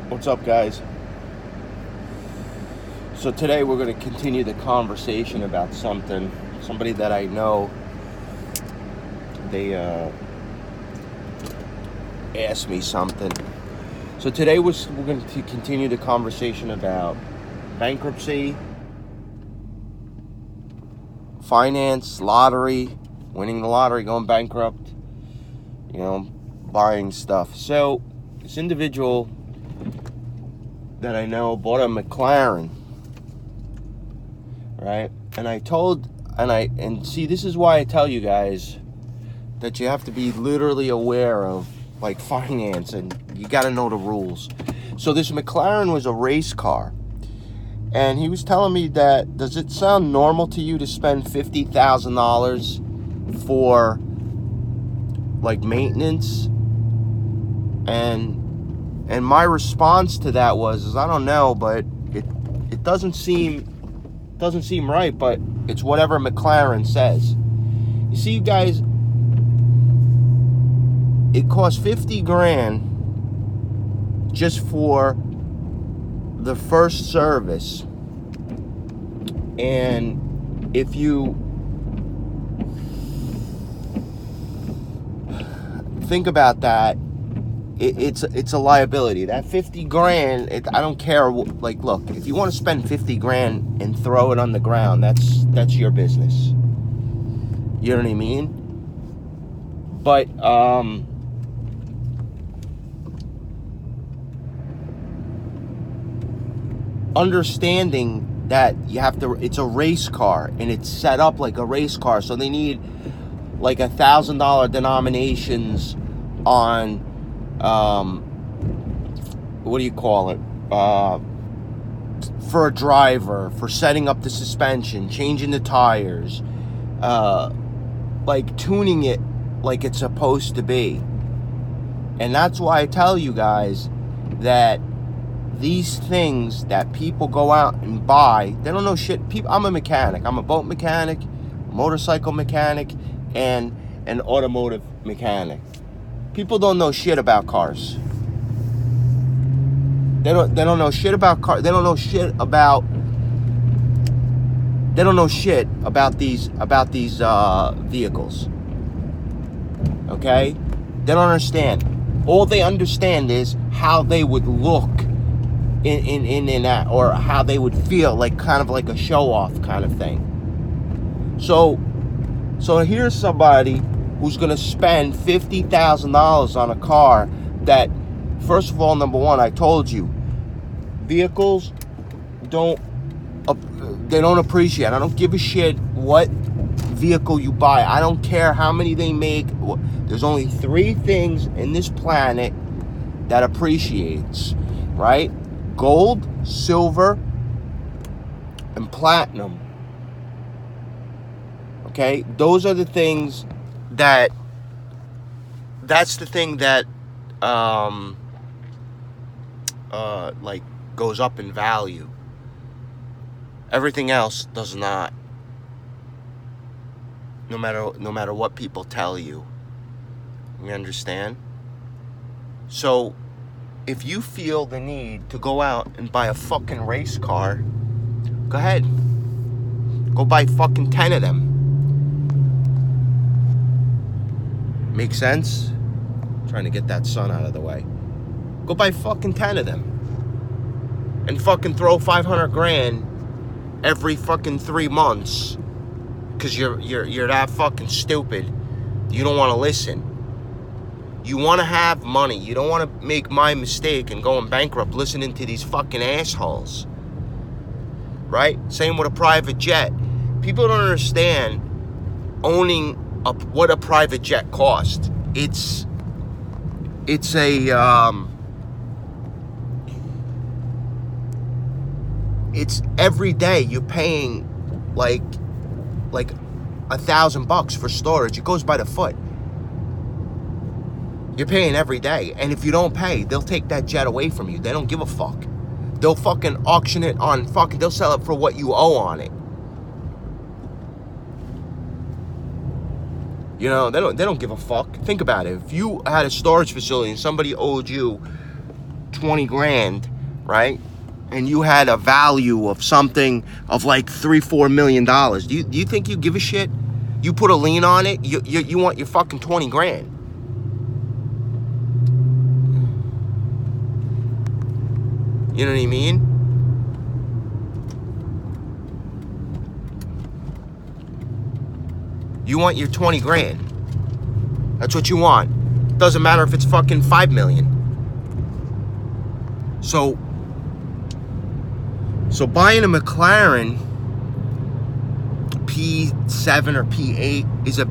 What's up, guys? So today we're going to continue the conversation about somebody that I know. They asked me something. So today we're going to continue the conversation about bankruptcy, finance, lottery, winning the lottery, going bankrupt, buying stuff. So this individual that I know bought a McLaren, right? And see, this is why I tell you guys that you have to be literally aware of like finance, and you got to know the rules. So this McLaren was a race car, and he was telling me that, does it sound normal to you to spend $50,000 for like maintenance? And my response to that was I don't know, but it doesn't seem right, but it's whatever McLaren says. You see, you guys, it costs $50,000 just for the first service. And if you think about that, it's a liability. That $50,000, I don't care. Like, look, if you want to spend $50,000 and throw it on the ground, that's your business. You know what I mean? But understanding that it's a race car and it's set up like a race car, so they need like $1,000 denominations on what do you call it, for a driver, for setting up the suspension, changing the tires, like tuning it like it's supposed to be. And that's why I tell you guys that these things that people go out and buy, they don't know shit. I'm a mechanic. I'm a boat mechanic, motorcycle mechanic, and an automotive mechanic. People don't know shit about cars. They don't know shit about cars. They don't know shit about these vehicles. Okay? They don't understand. All they understand is how they would look in that, or how they would feel, like kind of like a show off kind of thing. So here's somebody who's going to spend $50,000 on a car that, first of all, number one, I told you, vehicles don't appreciate. I don't give a shit what vehicle you buy. I don't care how many they make. There's only 3 things in this planet that appreciates, right? Gold, silver, and platinum. Okay? Those are the things that's the thing that like goes up in value. Everything else does not. No matter what people tell you. You understand? So if you feel the need to go out and buy a fucking race car, go ahead. Go buy fucking 10 of them. Make sense? I'm trying to get that sun out of the way. Go buy fucking 10 of them. And fucking throw $500,000 every fucking 3 months. Because you're that fucking stupid. You don't want to listen. You want to have money. You don't want to make my mistake and going bankrupt listening to these fucking assholes. Right? Same with a private jet. People don't understand owning what a private jet costs. It's every day you're paying like $1,000 for storage. It goes by the foot. You're paying every day, and if you don't pay, they'll take that jet away from you. They don't give a fuck. They'll fucking auction it on they'll sell it for what you owe on it. You know, they don't give a fuck. Think about it. If you had a storage facility and somebody owed you 20 grand, right? And you had a value of something of like $3-4 million. Do you think you give a shit? You put a lien on it, you want your fucking 20 grand. You know what I mean? You want your 20 grand. That's what you want. Doesn't matter if it's fucking 5 million. So buying a McLaren P7 or P8 is a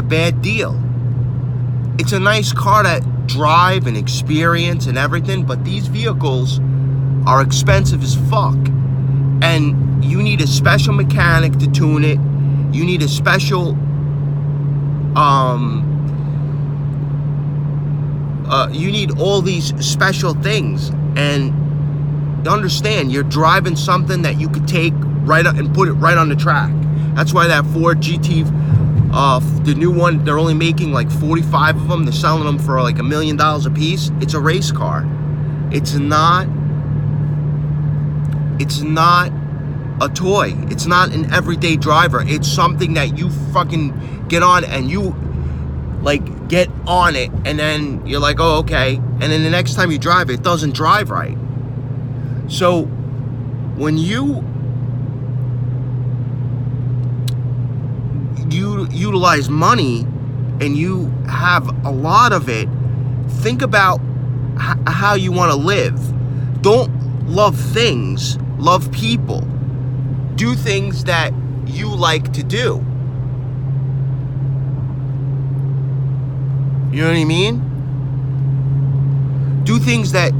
bad deal. It's a nice car to drive and experience and everything, but these vehicles are expensive as fuck. And you need a special mechanic to tune it. You need a special you need all these special things. And understand, you're driving something that you could take right up and put it right on the track. That's why that Ford GT, the new one, they're only making like 45 of them. They're selling them for like $1 million a piece. It's a race car. It's not a toy. It's not an everyday driver. It's something that you fucking get on and you like get on it, and then you're like, oh, okay. And then the next time you drive it, it doesn't drive right. So when you utilize money and you have a lot of it, think about how you want to live. Don't love things, love people. Do things that you like to do. You know what I mean? Do things that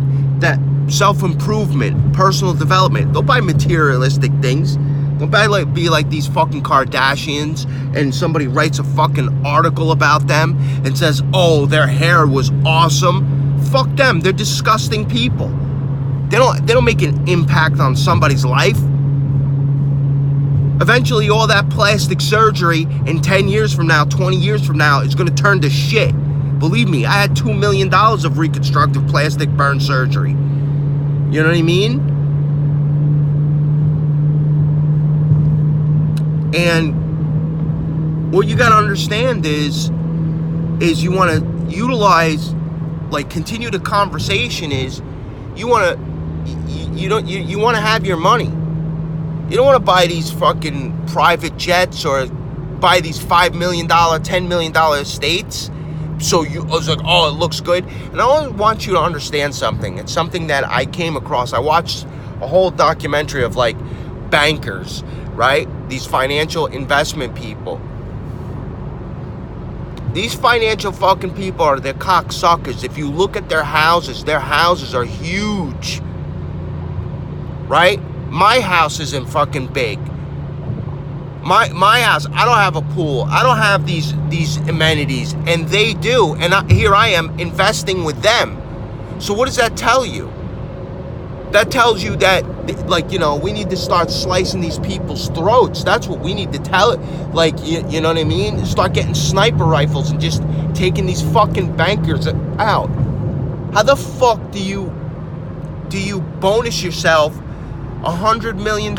self-improvement, personal development. Don't buy materialistic things. Don't be like these fucking Kardashians and somebody writes a fucking article about them and says, oh, their hair was awesome. Fuck them. They're disgusting people. They don't make an impact on somebody's life. Eventually, all that plastic surgery in 10 years from now, 20 years from now, is going to turn to shit. Believe me, I had $2 million of reconstructive plastic burn surgery. You know what I mean? And what you got to understand is you want to utilize, like, continue the conversation is you want to have your money. You don't want to buy these fucking private jets or buy these $5 million, $10 million estates. So I was like, oh, it looks good. And I only want you to understand something. It's something that I came across. I watched a whole documentary of like bankers, right? These financial investment people. These financial fucking people are the cocksuckers. If you look at their houses are huge. Right? My house isn't fucking big. My house, I don't have a pool. I don't have these amenities, and they do. And here I am investing with them. So what does that tell you? That tells you that, like, you know, we need to start slicing these people's throats. That's what we need to tell it. Like, you know what I mean? Start getting sniper rifles and just taking these fucking bankers out. How the fuck do you bonus yourself $100 million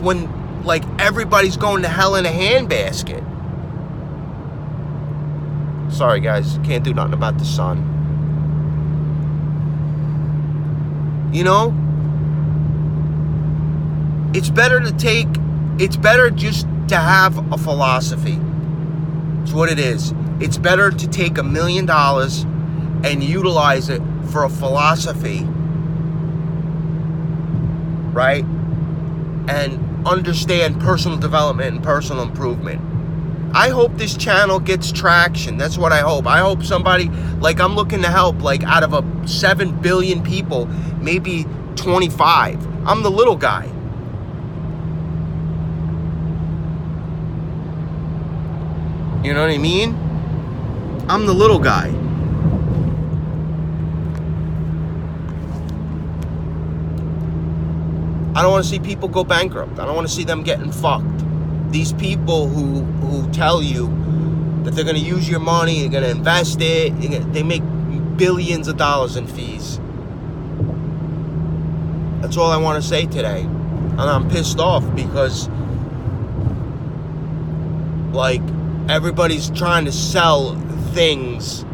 when, like, everybody's going to hell in a handbasket? Sorry, guys. Can't do nothing about the sun. You know? It's better just to have a philosophy. It's what it is. It's better to take $1 million and utilize it for a philosophy, right? And understand personal development and personal improvement. I hope this channel gets traction. That's what I hope. I hope somebody, like, I'm looking to help, like, out of 7 billion people, maybe 25. I'm the little guy. You know what I mean? I'm the little guy. I don't want to see people go bankrupt. I don't want to see them getting fucked. These people who tell you that they're going to use your money, they're going to invest it, they make billions of dollars in fees. That's all I want to say today. And I'm pissed off because, like, everybody's trying to sell things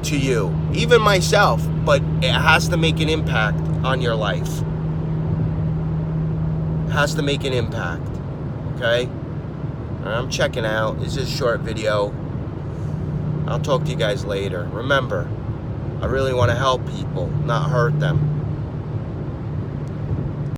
to you. Even myself. But it has to make an impact on your life. It has to make an impact. Okay? I'm checking out. This is a short video. I'll talk to you guys later. Remember, I really want to help people, not hurt them.